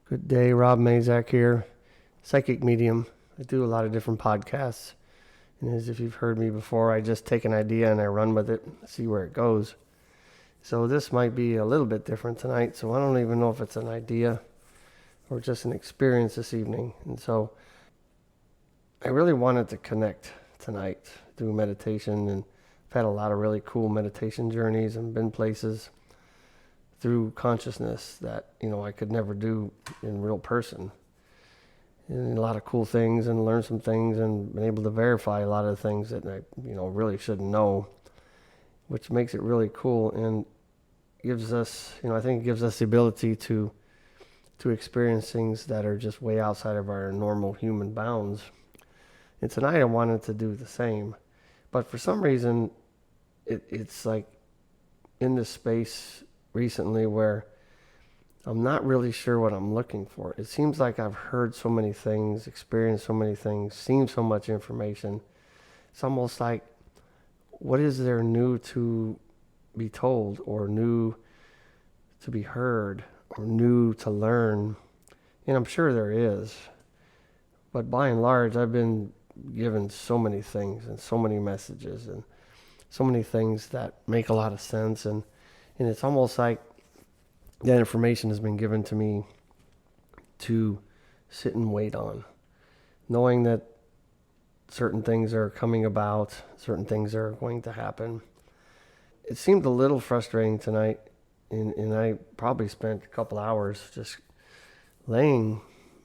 Good day, Rob Mazak here, psychic medium. I do a lot of different podcasts, and as if you've heard me before, I just take an idea and I run with it, see where it goes. So this might be a little bit different tonight, so I don't even know if it's an idea or just an experience this evening. And so I really wanted to connect tonight through meditation, and I've had a lot of really cool meditation journeys and been places through consciousness that, I could never do in real person. And a lot of cool things, and learned some things, and been able to verify a lot of things that I, really shouldn't know, which makes it really cool and gives us, I think it gives us the ability to experience things that are just way outside of our normal human bounds. And tonight I wanted to do the same, but for some reason, it's like in this space recently where I'm not really sure what I'm looking for. It seems like I've heard so many things, experienced so many things, seen so much information. It's almost like, what is there new to be told, or new to be heard, or new to learn? And I'm sure there is. But by and large, I've been given so many things and so many messages and so many things that make a lot of sense. And it's almost like that information has been given to me to sit and wait on, knowing that certain things are coming about, certain things are going to happen. It seemed a little frustrating tonight, and I probably spent a couple hours just laying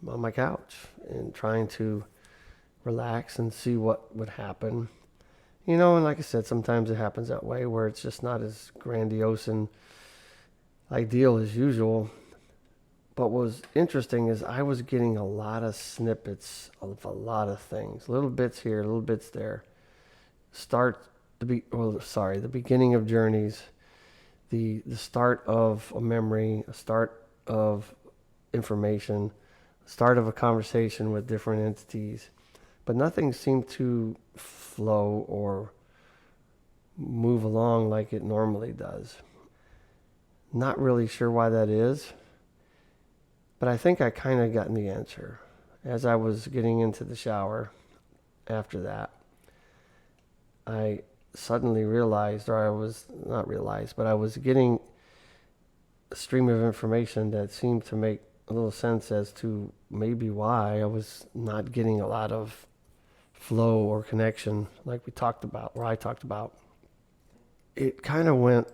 on my couch and trying to relax and see what would happen. And like I said, sometimes it happens that way where it's just not as grandiose and ideal as usual. But what was interesting is I was getting a lot of snippets of a lot of things, little bits here, little bits there. The beginning of journeys, the start of a memory, a start of information, start of a conversation with different entities. But nothing seemed to flow or move along like it normally does. Not really sure why that is, but I think I kind of gotten the answer. As I was getting into the shower after that, I suddenly realized, or I was not realized, but I was getting a stream of information that seemed to make a little sense as to maybe why I was not getting a lot of flow or connection like we talked about, or I talked about. It kind of went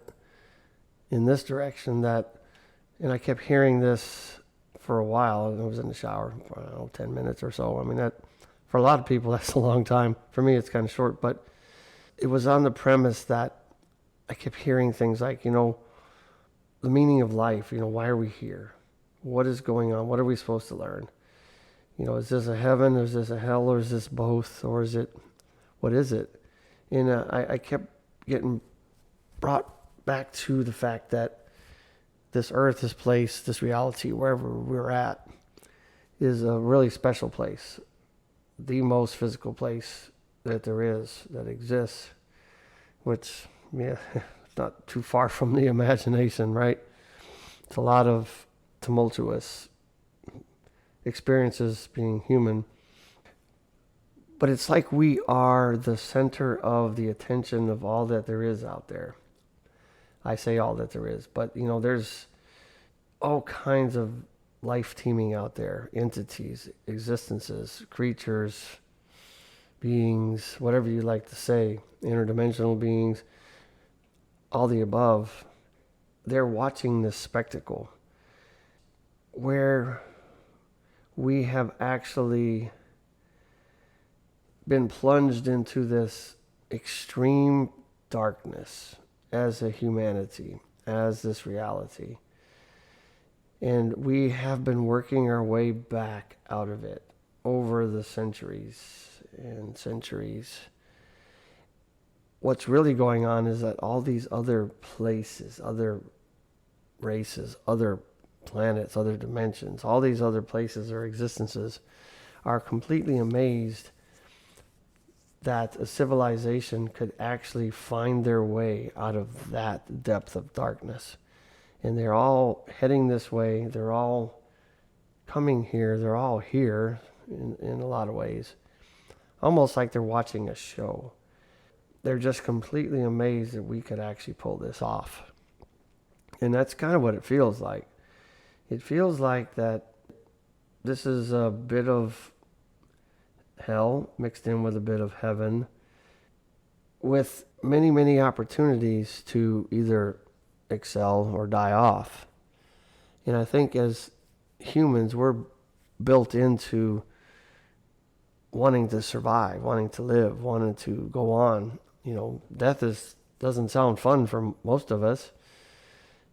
in this direction and I kept hearing this for a while. I was in the shower for 10 minutes or so. I mean, that for a lot of people, that's a long time. For me, it's kind of short, but it was on the premise that I kept hearing things like, the meaning of life, why are we here? What is going on? What are we supposed to learn? Is this a heaven, or is this a hell, or is this both, or what is it? And I kept getting brought back to the fact that this earth, this place, this reality, wherever we're at, is a really special place. The most physical place that there is, that exists, which, it's not too far from the imagination, right? It's a lot of tumultuous experiences being human. But it's like we are the center of the attention of all that there is out there. I say all that there is, but there's all kinds of life teeming out there, entities, existences, creatures, beings, whatever you like to say, interdimensional beings, all the above. They're watching this spectacle where we have actually been plunged into this extreme darkness as a humanity, as this reality. And we have been working our way back out of it over the centuries and centuries. What's really going on is that all these other places, other races, other planets, other dimensions, all these other places or existences are completely amazed that a civilization could actually find their way out of that depth of darkness. And they're all heading this way. They're all coming here, they're all here in a lot of ways, almost like they're watching a show. They're just completely amazed that we could actually pull this off. And that's kind of what it feels like. It feels like that this is a bit of hell mixed in with a bit of heaven, with many, many opportunities to either excel or die off. And I think as humans, we're built into wanting to survive, wanting to live, wanting to go on. Death doesn't sound fun for most of us,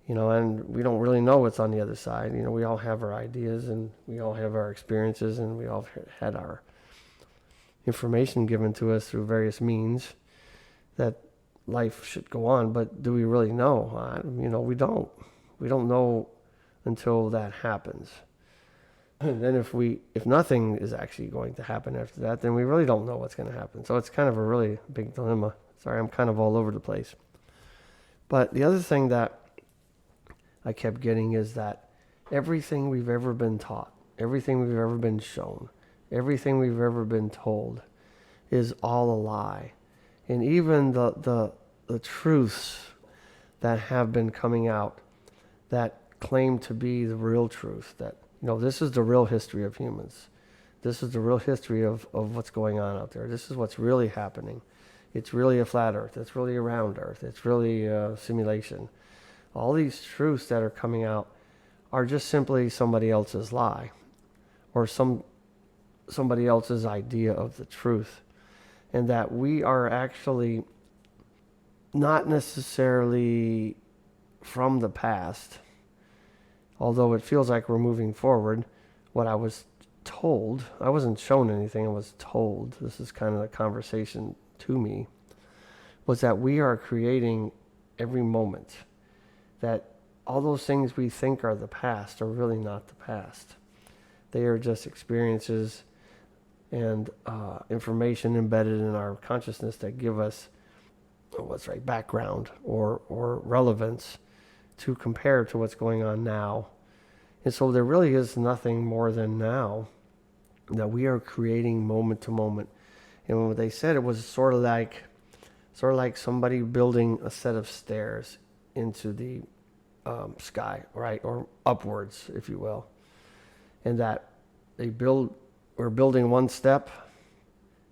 and we don't really know what's on the other side. We all have our ideas and we all have our experiences and we all had our information given to us through various means that life should go on. But do we really know? We don't. We don't know until that happens. And then if nothing is actually going to happen after that, then we really don't know what's going to happen. So it's kind of a really big dilemma. Sorry, I'm kind of all over the place. But the other thing that I kept getting is that everything we've ever been taught, everything we've ever been shown, everything we've ever been told is all a lie. And even the truths that have been coming out that claim to be the real truth, that this is the real history of humans. This is the real history of what's going on out there. This is what's really happening. It's really a flat earth. It's really a round earth. It's really a simulation. All these truths that are coming out are just simply somebody else's lie or somebody else's idea of the truth. And that we are actually not necessarily from the past, although it feels like we're moving forward. What I was told, I wasn't shown anything, I was told, this is kind of the conversation to me, was that we are creating every moment. That all those things we think are the past are really not the past. They are just experiences and information embedded in our consciousness that give us background or relevance to compare to what's going on now. And so there really is nothing more than now, that we are creating moment to moment. And what they said, it was sort of like somebody building a set of stairs into the sky, right? Or upwards, if you will. And that we're building one step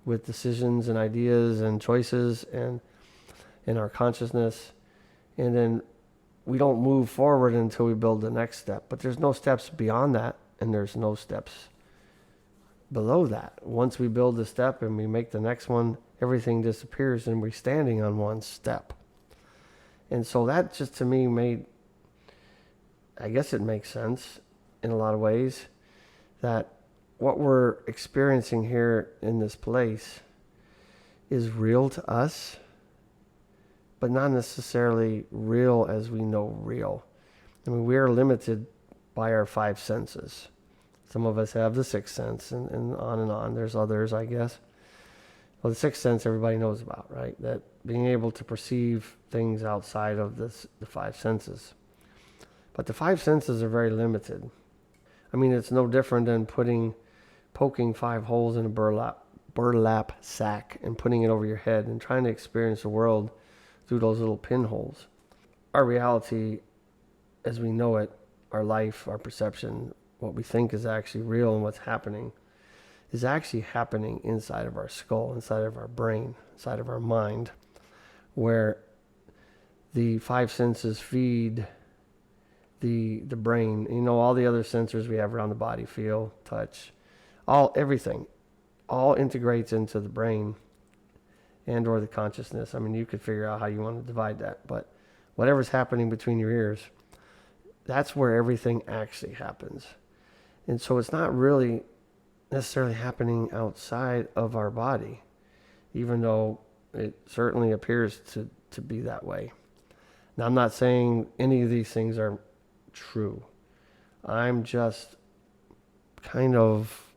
with decisions and ideas and choices and in our consciousness. And then we don't move forward until we build the next step. But there's no steps beyond that, and there's no steps below that. Once we build the step and we make the next one, everything disappears and we're standing on one step. And so that just to me I guess it makes sense in a lot of ways, that what we're experiencing here in this place is real to us, but not necessarily real as we know real. I mean, we are limited by our five senses. Some of us have the sixth sense and on and on. There's others, I guess. Well, the sixth sense everybody knows about, right? That being able to perceive things outside of the five senses. But the five senses are very limited. I mean, it's no different than poking 5 holes in a burlap sack and putting it over your head and trying to experience the world through those little pinholes. Our reality, as we know it, our life, our perception, what we think is actually real and what's happening, is actually happening inside of our skull, inside of our brain, inside of our mind, where the five senses feed the brain. All the other sensors we have around the body, feel, touch, everything, all integrates into the brain and or the consciousness. I mean, you could figure out how you want to divide that, but whatever's happening between your ears, that's where everything actually happens. And so it's not really necessarily happening outside of our body, even though it certainly appears to be that way. Now, I'm not saying any of these things are true. I'm just kind of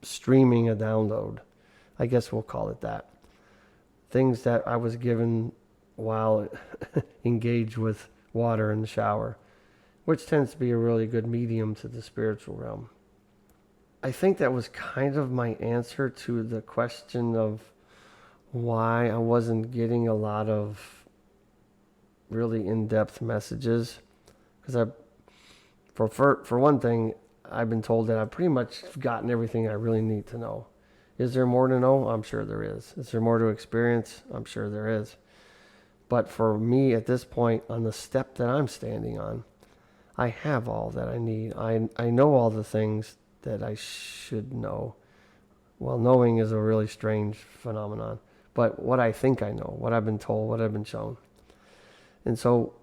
streaming a download. I guess we'll call it that. Things that I was given while engaged with water in the shower. which tends to be a really good medium to the spiritual realm. I think that was kind of my answer to the question of why I wasn't getting a lot of really in-depth messages. Because for one thing, I've been told that I've pretty much gotten everything I really need to know. Is there more to know? I'm sure there is. Is there more to experience? I'm sure there is. But for me at this point, on the step that I'm standing on, I have all that I need. I know all the things that I should know. Well, knowing is a really strange phenomenon. But what I think I know, what I've been told, what I've been shown. And so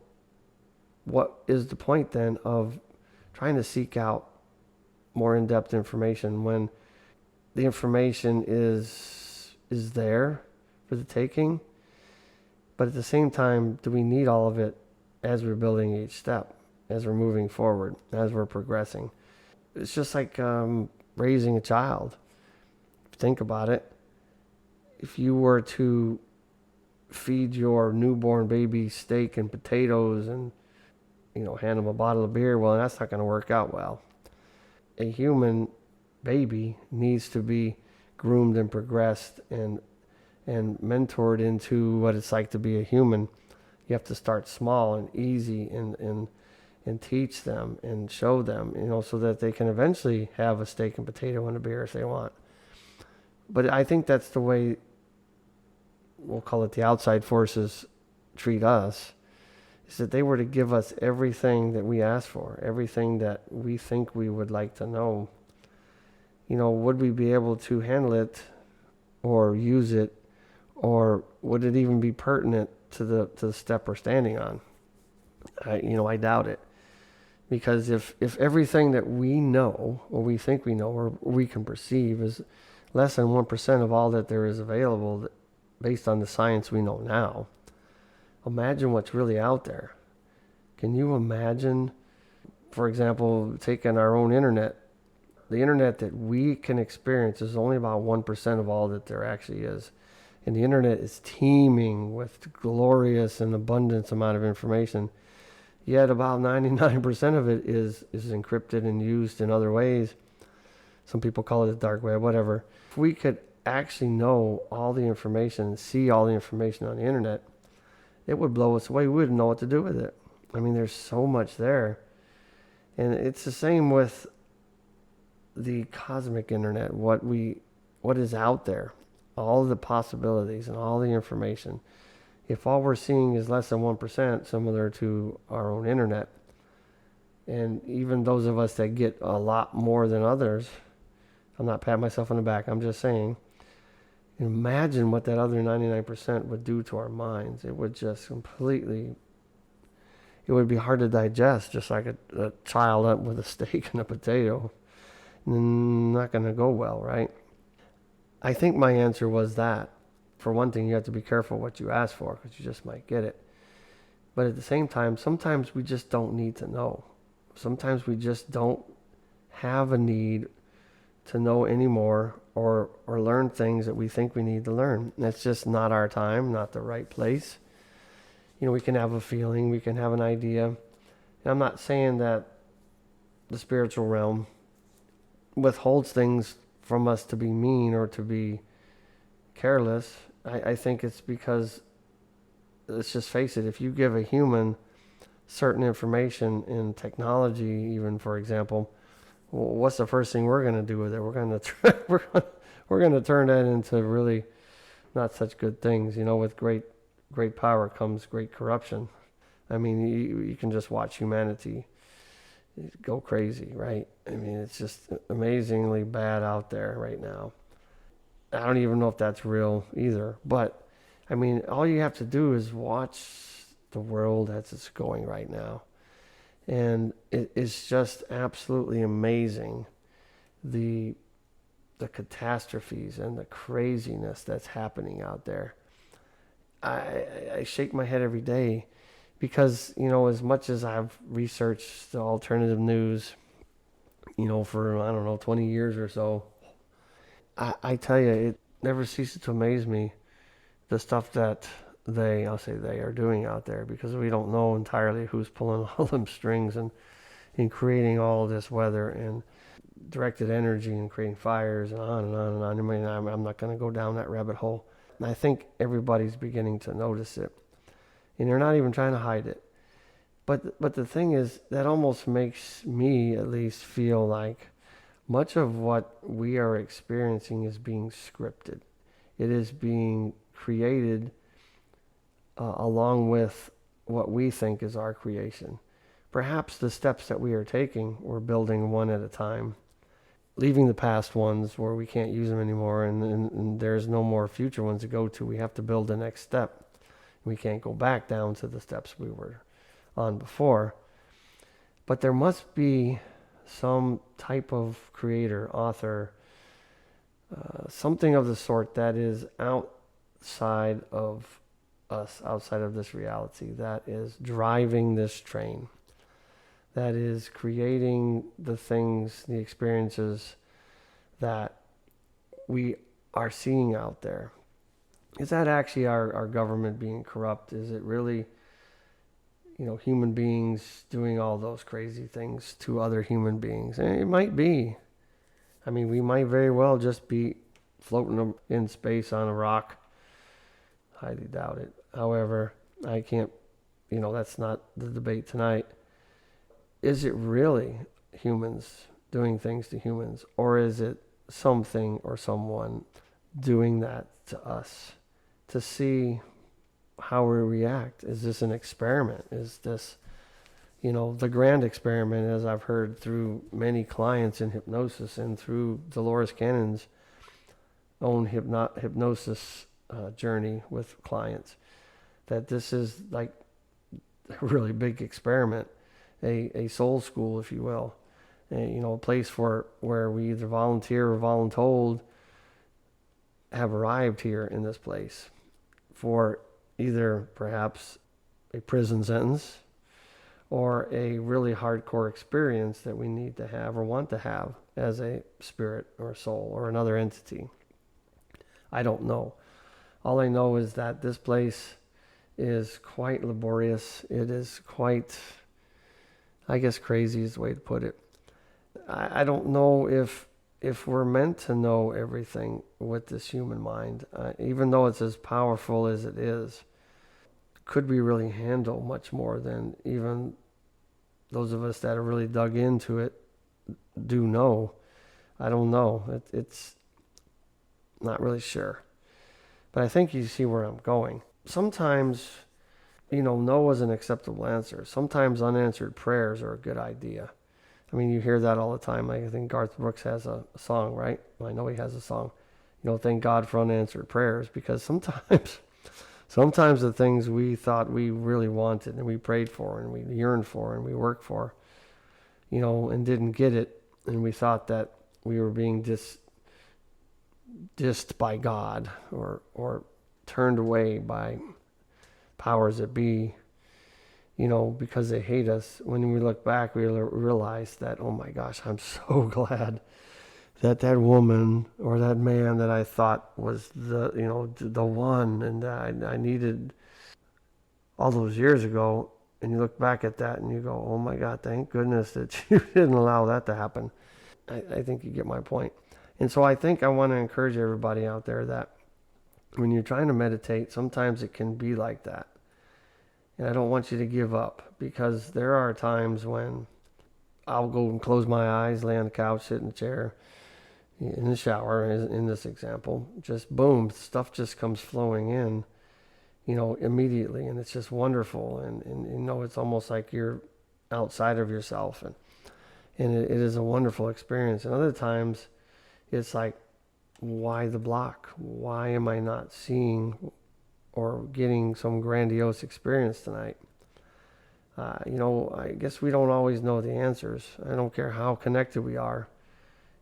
what is the point then of trying to seek out more in-depth information when the information is there for the taking? But at the same time, do we need all of it as we're building each step, as we're moving forward, as we're progressing? It's just like raising a child. Think about it. If you were to feed your newborn baby steak and potatoes and, hand them a bottle of beer, well, that's not going to work out well. A human baby needs to be groomed and progressed and mentored into what it's like to be a human. You have to start small and easy and teach them and show them, so that they can eventually have a steak and potato and a beer if they want. But I think that's the way, we'll call it the outside forces, treat us, is that they were to give us everything that we asked for, everything that we think we would like to know. Would we be able to handle it or use it, or would it even be pertinent to the step we're standing on? I doubt it. Because if everything that we know, or we think we know, or we can perceive is less than 1% of all that there is available based on the science we know now, imagine what's really out there. Can you imagine, for example, taking our own internet? The internet that we can experience is only about 1% of all that there actually is. And the internet is teeming with glorious and abundance amount of information. Yet about 99% of it is encrypted and used in other ways. Some people call it the dark web, whatever. If we could actually know all the information and see all the information on the internet, it would blow us away. We wouldn't know what to do with it. I mean, there's so much there. And it's the same with the cosmic internet, what is out there, all the possibilities and all the information. If all we're seeing is less than 1%, similar to our own internet, and even those of us that get a lot more than others, I'm not patting myself on the back, I'm just saying, imagine what that other 99% would do to our minds. It would just completely, it would be hard to digest, just like a child up with a steak and a potato. Not going to go well, right? I think my answer was that. For one thing, you have to be careful what you ask for, because you just might get it. But at the same time, sometimes we just don't need to know. Sometimes we just don't have a need to know anymore or learn things that we think we need to learn. That's just not our time, not the right place. We can have a feeling, we can have an idea. And I'm not saying that the spiritual realm withholds things from us to be mean or to be careless. I think it's because, let's just face it, if you give a human certain information in technology, even for example, what's the first thing we're going to do with it? We're going to turn that into really not such good things. With great power comes great corruption. I mean, you can just watch humanity go crazy, right? I mean, it's just amazingly bad out there right now. I don't even know if that's real either. But, I mean, all you have to do is watch the world as it's going right now. And it's just absolutely amazing, the catastrophes and the craziness that's happening out there. I shake my head every day because, as much as I've researched the alternative news, for, 20 years or so, I tell you, it never ceases to amaze me, the stuff that they are doing out there, because we don't know entirely who's pulling all them strings and in creating all this weather and directed energy and creating fires and on and on and on. I mean, I'm not going to go down that rabbit hole. And I think everybody's beginning to notice it. And they're not even trying to hide it. But the thing is, that almost makes me at least feel like much of what we are experiencing is being scripted. It is being created along with what we think is our creation. Perhaps the steps that we are taking, we're building one at a time, leaving the past ones where we can't use them anymore, and there's no more future ones to go to. We have to build the next step. We can't go back down to the steps we were on before. But there must be some type of creator, author, something of the sort that is outside of us, outside of this reality, that is driving this train, that is creating the things, the experiences that we are seeing out there. Is that actually our government being corrupt? Is it really, human beings doing all those crazy things to other human beings? And it might be. I mean, we might very well just be floating in space on a rock. Highly doubt it. However, I can't, that's not the debate tonight. Is it really humans doing things to humans? Or is it something or someone doing that to us to see how we react? Is this an experiment? Is this, the grand experiment, as I've heard through many clients in hypnosis and through Dolores Cannon's own hypnosis journey with clients, that this is like a really big experiment, a soul school, if you will, a place where we either volunteer or voluntold have arrived here in this place for either perhaps a prison sentence or a really hardcore experience that we need to have or want to have as a spirit or a soul or another entity. I don't know. All I know is that this place is quite laborious. It is quite, I guess, crazy is the way to put it. I don't know if we're meant to know everything with this human mind, even though it's as powerful as it is. Could we really handle much more than even those of us that are really dug into it do know? I don't know. It's not really sure. But I think you see where I'm going. Sometimes, no is an acceptable answer. Sometimes unanswered prayers are a good idea. I mean, you hear that all the time. I think Garth Brooks has a song, right? I know he has a song. Thank God for unanswered prayers, because sometimes the things we thought we really wanted and we prayed for and we yearned for and we worked for, and didn't get it, and we thought that we were being dissed by God or turned away by powers that be, because they hate us. When we look back, we realize that, oh my gosh, I'm so glad that woman or that man that I thought was the one and that I needed all those years ago. And you look back at that and you go, oh my God, thank goodness that you didn't allow that to happen. I think you get my point. And so I think I want to encourage everybody out there that when you're trying to meditate, sometimes it can be like that. And I don't want you to give up, because there are times when I'll go and close my eyes, lay on the couch, sit in the chair, in the shower, in this example, just boom, stuff just comes flowing in, immediately. And it's just wonderful. And it's almost like you're outside of yourself. And it is a wonderful experience. And other times it's like, why the block? Why am I not seeing or getting some grandiose experience tonight? I guess we don't always know the answers. I don't care how connected we are.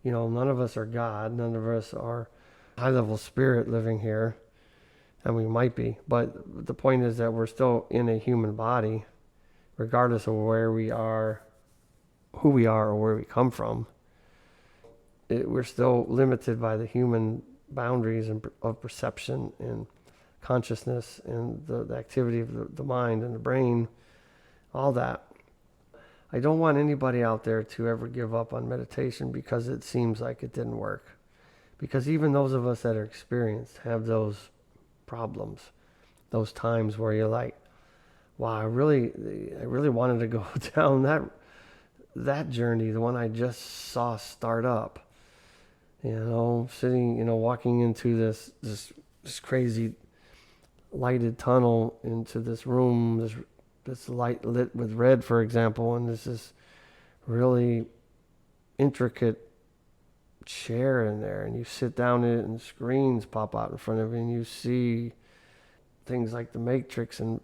None of us are God. None of us are high-level spirit living here. And we might be. But the point is that we're still in a human body, regardless of where we are, who we are, or where we come from. We're still limited by the human boundaries of perception and consciousness and the activity of the mind and the brain, all that. I don't want anybody out there to ever give up on meditation because it seems like it didn't work. Because even those of us that are experienced have those problems, those times where you're like, wow, I really wanted to go down that journey, the one I just saw start up. Sitting, walking into this crazy lighted tunnel into this room, this light lit with red, for example, and there's this really intricate chair in there, and you sit down in it and screens pop out in front of you, and you see things like the Matrix and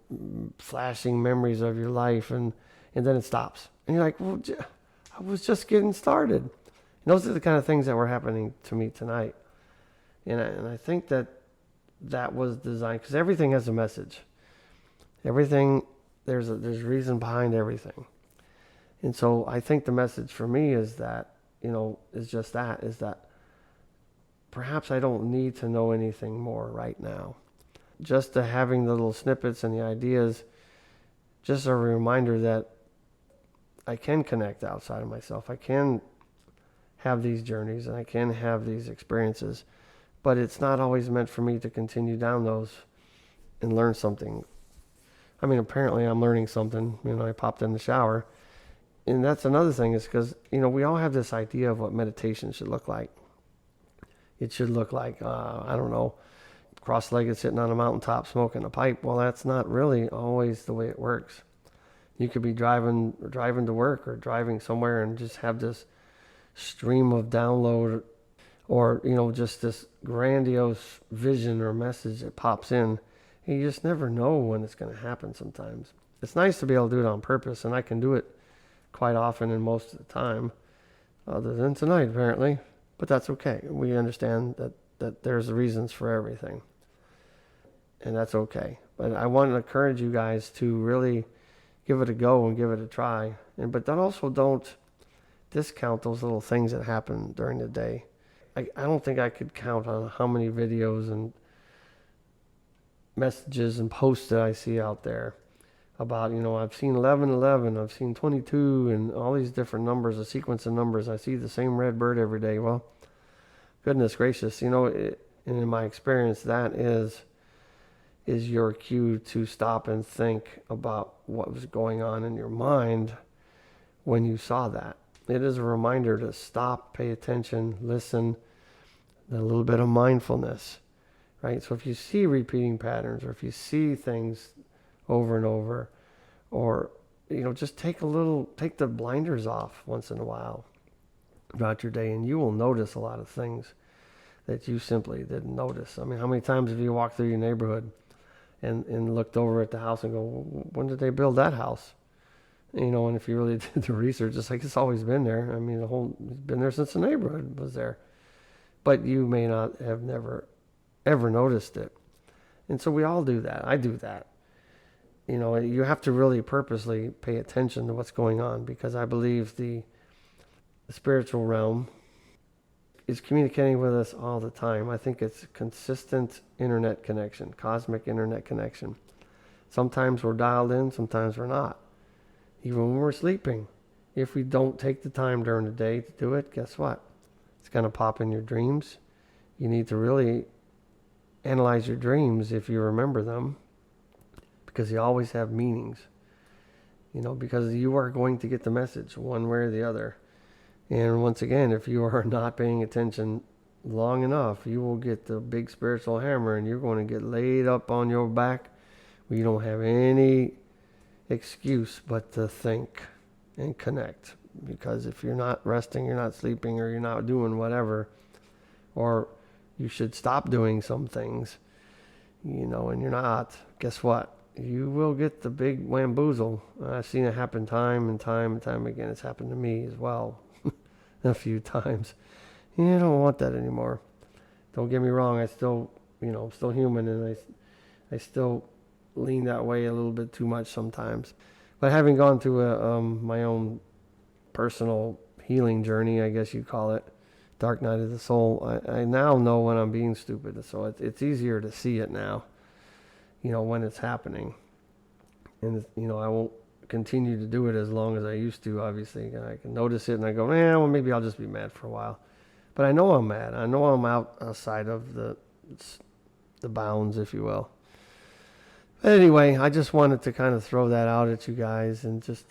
flashing memories of your life, and then it stops. And you're like, well, I was just getting started. And those are the kind of things that were happening to me tonight. And I think that was designed, because everything has a message. Everything, there's a reason behind everything. And so I think the message for me is that, is that perhaps I don't need to know anything more right now. Just to having the little snippets and the ideas, just a reminder that I can connect outside of myself. I can have these journeys and I can have these experiences, but it's not always meant for me to continue down those and learn something. I mean, apparently I'm learning something. I popped in the shower, and that's another thing, is because, we all have this idea of what meditation should look like. It should look like, I don't know, cross-legged sitting on a mountaintop smoking a pipe. Well, that's not really always the way it works. You could be driving to work or driving somewhere and just have this stream of download, or just this grandiose vision or message that pops in. And you just never know when it's going to happen sometimes. It's nice to be able to do it on purpose, and I can do it quite often and most of the time, other than tonight apparently, but that's okay. We understand that there's reasons for everything, and that's okay. But I want to encourage you guys to really give it a go and give it a try, but then also don't discount those little things that happen during the day. I don't think I could count on how many videos and messages and posts that I see out there about, I've seen 1111, I've seen 22, and all these different numbers, a sequence of numbers. I see the same red bird every day. Well, goodness gracious, and in my experience, that is your cue to stop and think about what was going on in your mind when you saw that. It is a reminder to stop, pay attention, listen, a little bit of mindfulness, right? So if you see repeating patterns, or if you see things over and over, or, just take the blinders off once in a while throughout your day, and you will notice a lot of things that you simply didn't notice. I mean, how many times have you walked through your neighborhood and looked over at the house and go, when did they build that house? And if you really did the research, it's like it's always been there. I mean, it's been there since the neighborhood was there. But you may not have never, ever noticed it. And so we all do that. I do that. You have to really purposely pay attention to what's going on, because I believe the spiritual realm is communicating with us all the time. I think it's consistent internet connection, cosmic internet connection. Sometimes we're dialed in, sometimes we're not. Even when we're sleeping, if we don't take the time during the day to do it, guess what? It's going to pop in your dreams. You need to really analyze your dreams if you remember them, because they always have meanings. Because you are going to get the message one way or the other. And once again, if you are not paying attention long enough, you will get the big spiritual hammer, and you're going to get laid up on your back where you don't have any excuse but to think and connect. Because if you're not resting, you're not sleeping, or you're not doing whatever, or you should stop doing some things, and you're not, guess what? You will get the big whamboozle. I've seen it happen time and time and time again. It's happened to me as well a few times. I don't want that anymore. Don't get me wrong. I still, I'm still human, and I still lean that way a little bit too much sometimes. But having gone through my own personal healing journey, I guess you call it, dark night of the soul, I now know when I'm being stupid. So it's easier to see it now, when it's happening. And, I won't continue to do it as long as I used to, obviously. And I can notice it and I go, well, maybe I'll just be mad for a while. But I know I'm mad. I know I'm outside of the bounds, if you will. But anyway, I just wanted to kind of throw that out at you guys and just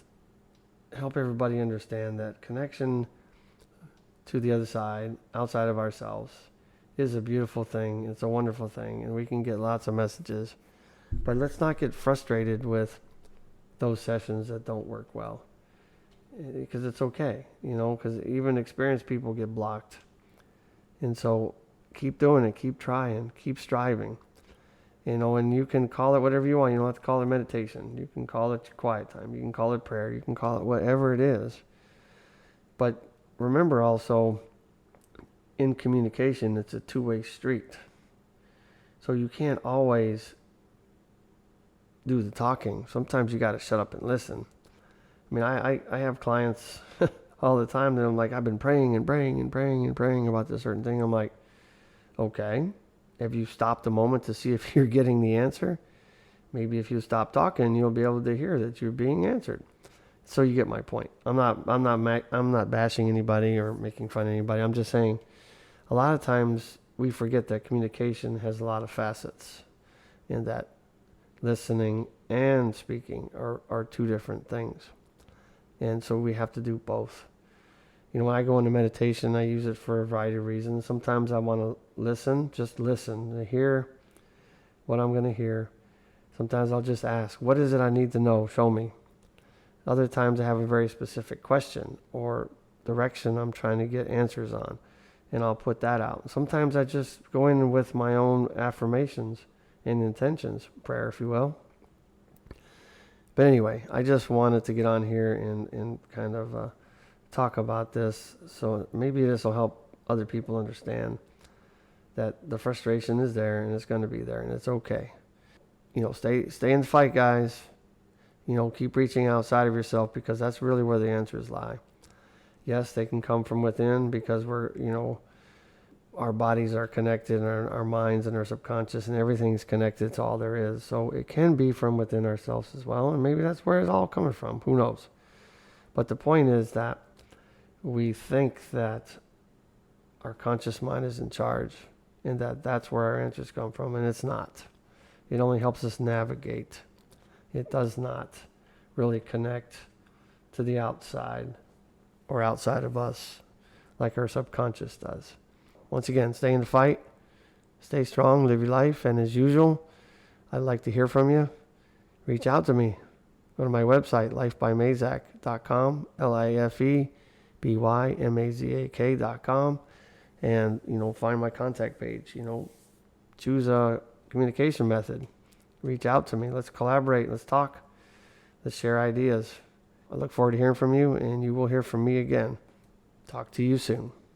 help everybody understand that connection to the other side, outside of ourselves, is a beautiful thing. It's a wonderful thing, and we can get lots of messages. But let's not get frustrated with those sessions that don't work well, because it's okay, because even experienced people get blocked. And so keep doing it, keep trying, keep striving. And you can call it whatever you want. You don't have to call it meditation. You can call it quiet time. You can call it prayer. You can call it whatever it is. But remember also, in communication, it's a two-way street. So you can't always do the talking. Sometimes you got to shut up and listen. I mean, I have clients all the time that I'm like, I've been praying and praying and praying and praying about this certain thing. I'm like, okay, have you stopped a moment to see if you're getting the answer? Maybe if you stop talking, you'll be able to hear that you're being answered. So you get my point. I'm not bashing anybody or making fun of anybody. I'm just saying, a lot of times we forget that communication has a lot of facets, and that listening and speaking are two different things. And so we have to do both. When I go into meditation, I use it for a variety of reasons. Sometimes I want to listen, just listen, to hear what I'm going to hear. Sometimes I'll just ask, what is it I need to know? Show me. Other times I have a very specific question or direction I'm trying to get answers on, and I'll put that out. Sometimes I just go in with my own affirmations and intentions, prayer, if you will. But anyway, I just wanted to get on here and kind of talk about this, so maybe this will help other people understand that the frustration is there, and it's going to be there, and it's okay. Stay in the fight, guys. Keep reaching outside of yourself, because that's really where the answers lie. Yes, they can come from within, because our bodies are connected, and our minds and our subconscious, and everything's connected to all there is. So it can be from within ourselves as well, and maybe that's where it's all coming from. Who knows? But the point is that we think that our conscious mind is in charge, and that's where our answers come from, and it's not. It only helps us navigate. It does not really connect to the outside or outside of us like our subconscious does. Once again, stay in the fight, stay strong, live your life, and as usual, I'd like to hear from you. Reach out to me. Go to my website, lifebymazak.com, LIFEBYMAZAK.com, and find my contact page. Choose a communication method. Reach out to me. Let's collaborate. Let's talk. Let's share ideas. I look forward to hearing from you, and you will hear from me again. Talk to you soon.